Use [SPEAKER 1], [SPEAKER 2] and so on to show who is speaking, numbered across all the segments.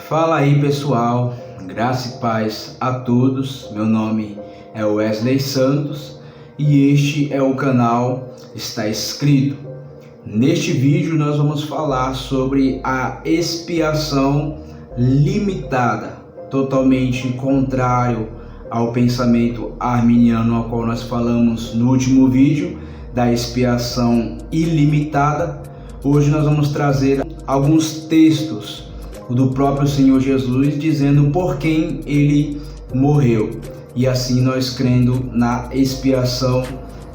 [SPEAKER 1] Fala aí pessoal, graça e paz a todos. Meu nome é Wesley Santos e este é o canal Está Escrito. Neste vídeo nós vamos falar sobre a expiação limitada, totalmente contrário ao pensamento arminiano ao qual nós falamos no último vídeo, da expiação ilimitada. Hoje nós vamos trazer alguns textos do próprio Senhor Jesus dizendo por quem ele morreu, e assim nós crendo na expiação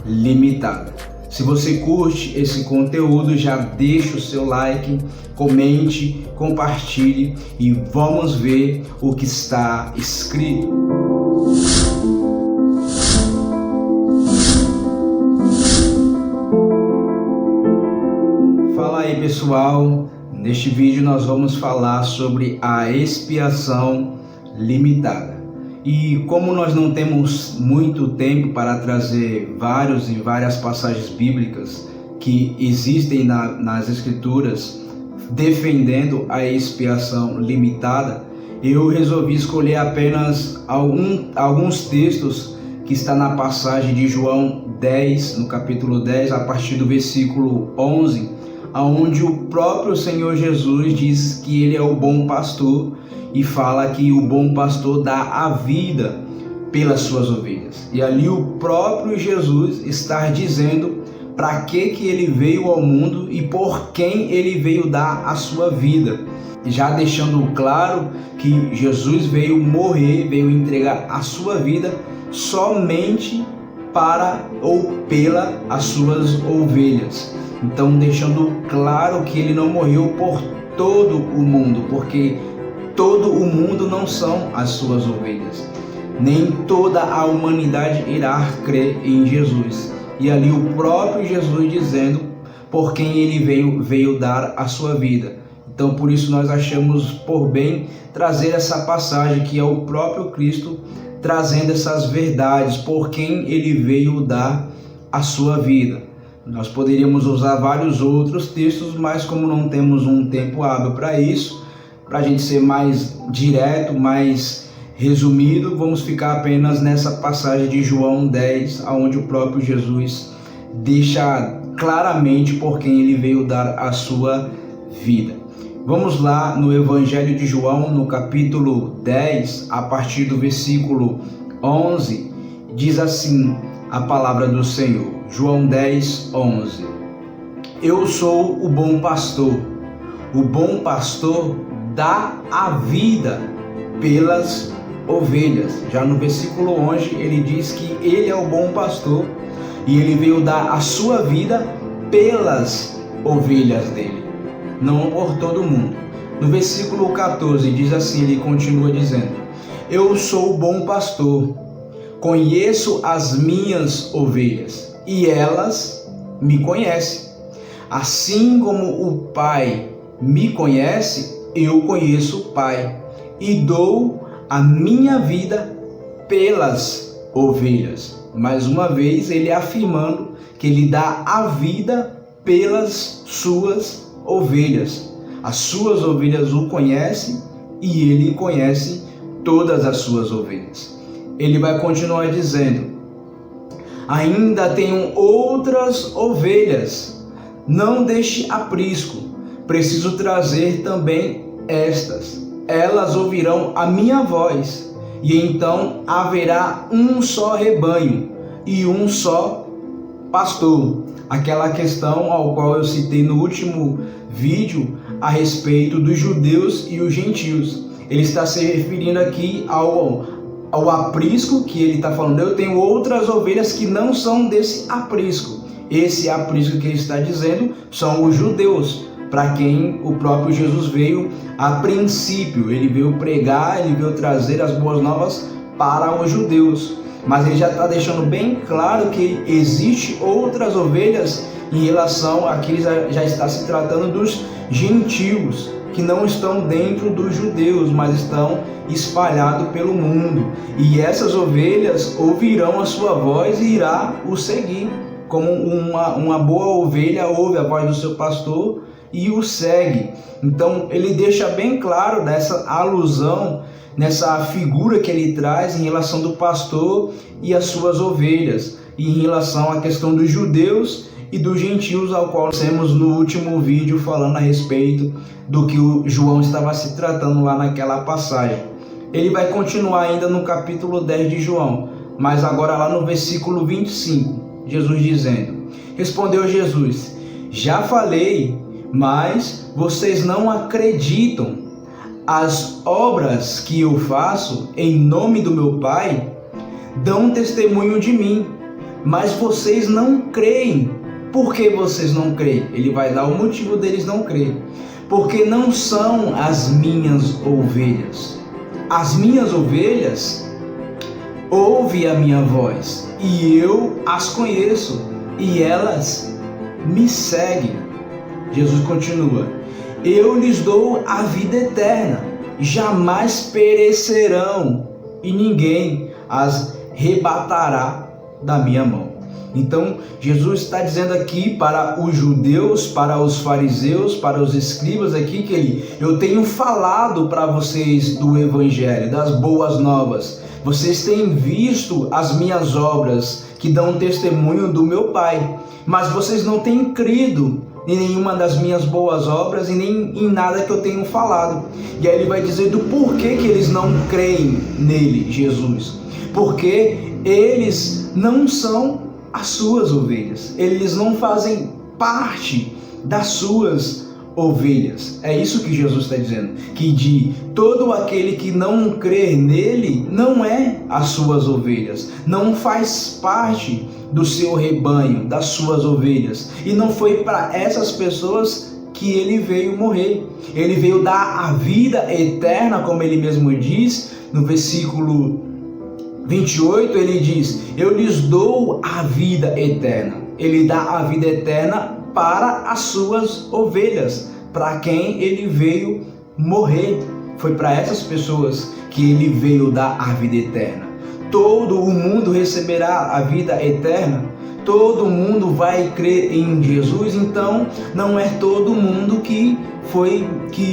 [SPEAKER 1] limitada. Se você curte esse conteúdo, já deixa o seu like, comente, compartilhe e vamos ver o que está escrito. Fala aí pessoal, neste vídeo nós vamos falar sobre a expiação limitada. E como nós não temos muito tempo para trazer várias passagens bíblicas que existem nas Escrituras defendendo a expiação limitada, eu resolvi escolher apenas alguns textos que está na passagem de João 10, no capítulo 10, a partir do versículo 11, onde o próprio Senhor Jesus diz que ele é o bom pastor e fala que o bom pastor dá a vida pelas suas ovelhas. E ali o próprio Jesus está dizendo para que ele veio ao mundo e por quem ele veio dar a sua vida, já deixando claro que Jesus veio morrer, veio entregar a sua vida somente para ou pela as suas ovelhas. Então deixando claro que ele não morreu por todo o mundo, porque todo o mundo não são as suas ovelhas. Nem toda a humanidade irá crer em Jesus. E ali o próprio Jesus dizendo por quem ele veio dar a sua vida. Então por isso nós achamos por bem trazer essa passagem que é o próprio Cristo trazendo essas verdades, por quem ele veio dar a sua vida. Nós poderíamos usar vários outros textos, mas como não temos um tempo hábil para isso, para a gente ser mais direto, mais resumido, vamos ficar apenas nessa passagem de João 10, onde o próprio Jesus deixa claramente por quem ele veio dar a sua vida. Vamos lá no Evangelho de João, no capítulo 10, a partir do versículo 11, diz assim a palavra do Senhor. João 10, 11. Eu sou o bom pastor. O bom pastor dá a vida pelas ovelhas. Já no versículo 11 ele diz que ele é o bom pastor e ele veio dar a sua vida pelas ovelhas dele, não por todo mundo. No versículo 14 diz assim, ele continua dizendo: eu sou o bom pastor, conheço as minhas ovelhas e elas me conhecem. Assim como o Pai me conhece, eu conheço o Pai e dou a minha vida pelas ovelhas. Mais uma vez ele afirmando que ele dá a vida pelas suas ovelhas. As suas ovelhas o conhecem e ele conhece todas as suas ovelhas. Ele vai continuar dizendo: ainda tenho outras ovelhas, não deixe aprisco, preciso trazer também estas. Elas ouvirão a minha voz, e então haverá um só rebanho e um só pastor. Aquela questão ao qual eu citei no último vídeo a respeito dos judeus e os gentios. Ele está se referindo aqui ao aprisco, que ele está falando, eu tenho outras ovelhas que não são desse aprisco. Esse aprisco que ele está dizendo são os judeus, para quem o próprio Jesus veio a princípio. Ele veio pregar, ele veio trazer as boas novas para os judeus. Mas ele já está deixando bem claro que existe outras ovelhas em relação a que ele já está se tratando dos gentios, que não estão dentro dos judeus, mas estão espalhados pelo mundo. E essas ovelhas ouvirão a sua voz e irá o seguir. Como uma boa ovelha ouve a voz do seu pastor e o segue. Então ele deixa bem claro nessa alusão, nessa figura que ele traz em relação do pastor e as suas ovelhas, e em relação à questão dos judeus e dos gentios, ao qual temos no último vídeo falando a respeito do que o João estava se tratando lá naquela passagem. Ele vai continuar ainda no capítulo 10 de João, mas agora lá no versículo 25, Jesus dizendo: respondeu Jesus: já falei, mas vocês não acreditam. As obras que eu faço em nome do meu Pai dão testemunho de mim, mas vocês não creem. Por que vocês não creem? Ele vai dar o motivo deles não crerem. Porque não são as minhas ovelhas. As minhas ovelhas ouvem a minha voz, e eu as conheço, e elas me seguem. Jesus continua: eu lhes dou a vida eterna, jamais perecerão, e ninguém as arrebatará da minha mão. Então Jesus está dizendo aqui para os judeus, para os fariseus, para os escribas aqui, que eu tenho falado para vocês do evangelho, das boas novas. Vocês têm visto as minhas obras que dão testemunho do meu Pai, mas vocês não têm crido em nenhuma das minhas boas obras e nem em nada que eu tenho falado. E aí ele vai dizer do porquê que eles não creem nele, Jesus. Porque eles não são as suas ovelhas, eles não fazem parte das suas ovelhas. É isso que Jesus está dizendo, que de todo aquele que não crê nele não é as suas ovelhas, não faz parte do seu rebanho, das suas ovelhas. E não foi para essas pessoas que ele veio morrer. Ele veio dar a vida eterna, como ele mesmo diz no versículo 28, ele diz: eu lhes dou a vida eterna. Ele dá a vida eterna para as suas ovelhas, para quem ele veio morrer. Foi para essas pessoas que ele veio dar a vida eterna. Todo o mundo receberá a vida eterna. Todo mundo vai crer em Jesus. Então não é todo mundo que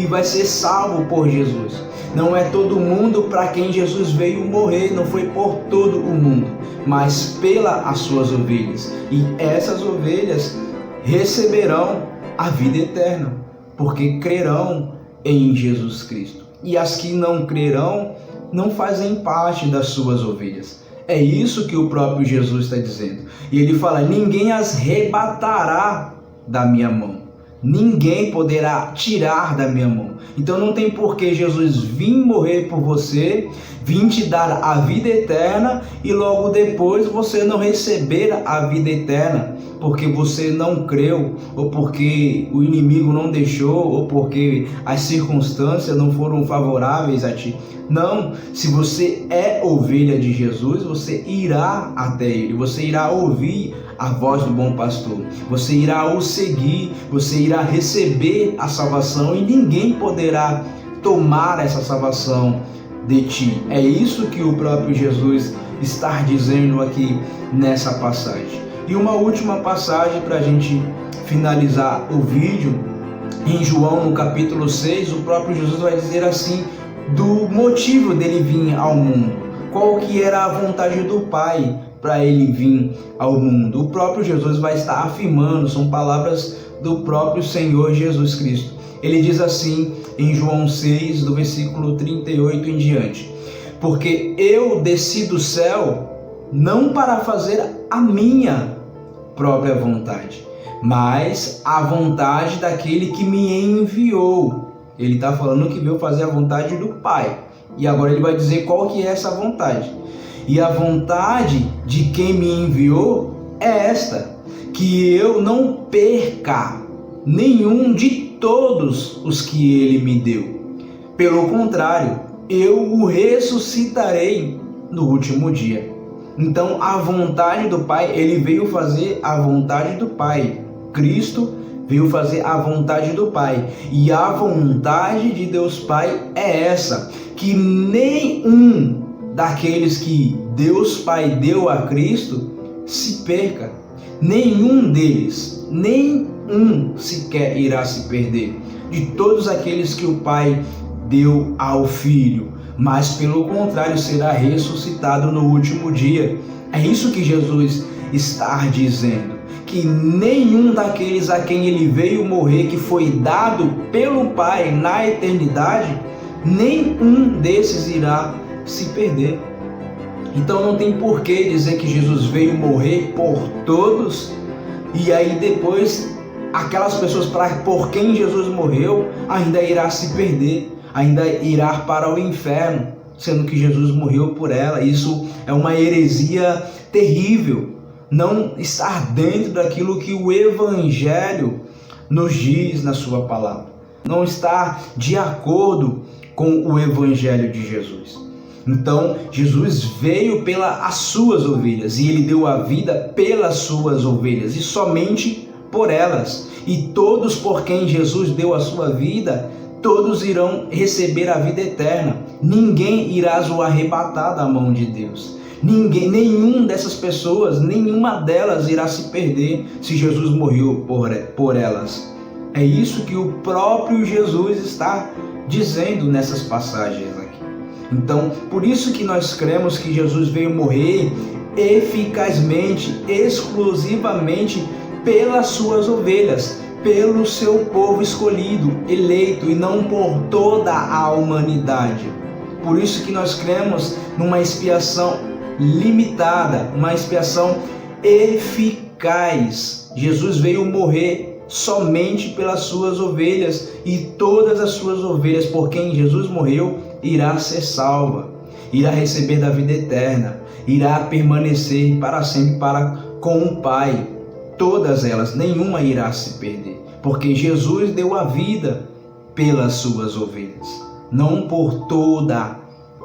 [SPEAKER 1] vai ser salvo por Jesus. Não é todo mundo para quem Jesus veio morrer. Não foi por todo o mundo, mas pelas suas ovelhas. E essas ovelhas receberão a vida eterna, porque crerão em Jesus Cristo. E as que não crerão não fazem parte das suas ovelhas. É isso que o próprio Jesus está dizendo. E ele fala: ninguém as arrebatará da minha mão. Ninguém poderá tirar da minha mão. Então não tem por que Jesus vir morrer por você, vir te dar a vida eterna e logo depois você não receber a vida eterna, porque você não creu, ou porque o inimigo não deixou, ou porque as circunstâncias não foram favoráveis a ti. Não, se você é ovelha de Jesus, você irá até ele, você irá ouvir a voz do bom pastor, você irá o seguir, você irá receber a salvação e ninguém poderá tomar essa salvação de ti. É isso que o próprio Jesus está dizendo aqui nessa passagem. E uma última passagem para a gente finalizar o vídeo, em João no capítulo 6, o próprio Jesus vai dizer assim do motivo dele vir ao mundo, qual que era a vontade do Pai para ele vir ao mundo. O próprio Jesus vai estar afirmando, são palavras do próprio Senhor Jesus Cristo. Ele diz assim em João 6, do versículo 38 em diante: porque eu desci do céu não para fazer a minha própria vontade, mas a vontade daquele que me enviou. Ele está falando que veio fazer a vontade do Pai. E agora ele vai dizer qual que é essa vontade. E a vontade de quem me enviou é esta: que eu não perca nenhum de todos os que ele me deu. Pelo contrário, eu o ressuscitarei no último dia. Então a vontade do Pai, ele veio fazer a vontade do Pai. Cristo veio fazer a vontade do Pai. E a vontade de Deus Pai é essa: que nenhum daqueles que Deus Pai deu a Cristo se perca. Nenhum deles, nem um sequer irá se perder de todos aqueles que o Pai deu ao Filho, mas pelo contrário será ressuscitado no último dia. É isso que Jesus está dizendo, que nenhum daqueles a quem ele veio morrer, que foi dado pelo Pai na eternidade, nenhum desses irá se perder. Então não tem por que dizer que Jesus veio morrer por todos e aí depois aquelas pessoas por quem Jesus morreu ainda irá se perder, ainda irá para o inferno, sendo que Jesus morreu por ela. Isso é uma heresia terrível, não estar dentro daquilo que o Evangelho nos diz na sua palavra, não estar de acordo com o Evangelho de Jesus. Então Jesus veio pelas suas ovelhas e ele deu a vida pelas suas ovelhas e somente por elas. E todos por quem Jesus deu a sua vida, todos irão receber a vida eterna. Ninguém irá o arrebatar da mão de Deus. Nenhum dessas pessoas, nenhuma delas irá se perder se Jesus morreu por elas. É isso que o próprio Jesus está dizendo nessas passagens aqui. Então, por isso que nós cremos que Jesus veio morrer eficazmente, exclusivamente pelas suas ovelhas, pelo seu povo escolhido, eleito, e não por toda a humanidade. Por isso que nós cremos numa expiação limitada, uma expiação eficaz. Jesus veio morrer somente pelas suas ovelhas, e todas as suas ovelhas por quem Jesus morreu irá ser salva, irá receber da vida eterna, irá permanecer para sempre com o Pai. Todas elas, nenhuma irá se perder, porque Jesus deu a vida pelas suas ovelhas, não por toda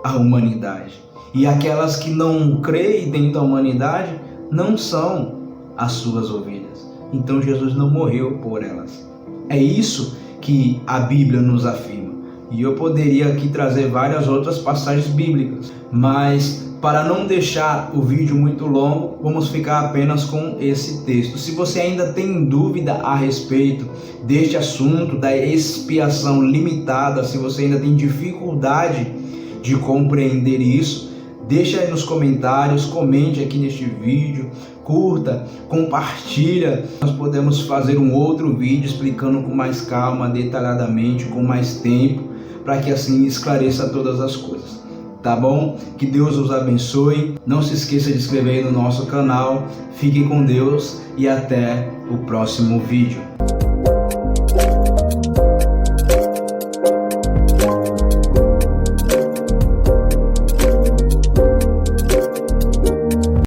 [SPEAKER 1] a humanidade. E aquelas que não creem dentro da humanidade não são as suas ovelhas. Então Jesus não morreu por elas. É isso que a Bíblia nos afirma. E eu poderia aqui trazer várias outras passagens bíblicas, mas para não deixar o vídeo muito longo, vamos ficar apenas com esse texto. Se você ainda tem dúvida a respeito deste assunto da expiação limitada, se você ainda tem dificuldade de compreender isso, deixa aí nos comentários, comente aqui neste vídeo, curta, compartilha. Nós podemos fazer um outro vídeo explicando com mais calma, detalhadamente, com mais tempo, para que assim esclareça todas as coisas. Tá bom? Que Deus os abençoe. Não se esqueça de se inscrever no nosso canal. Fique com Deus e até o próximo vídeo.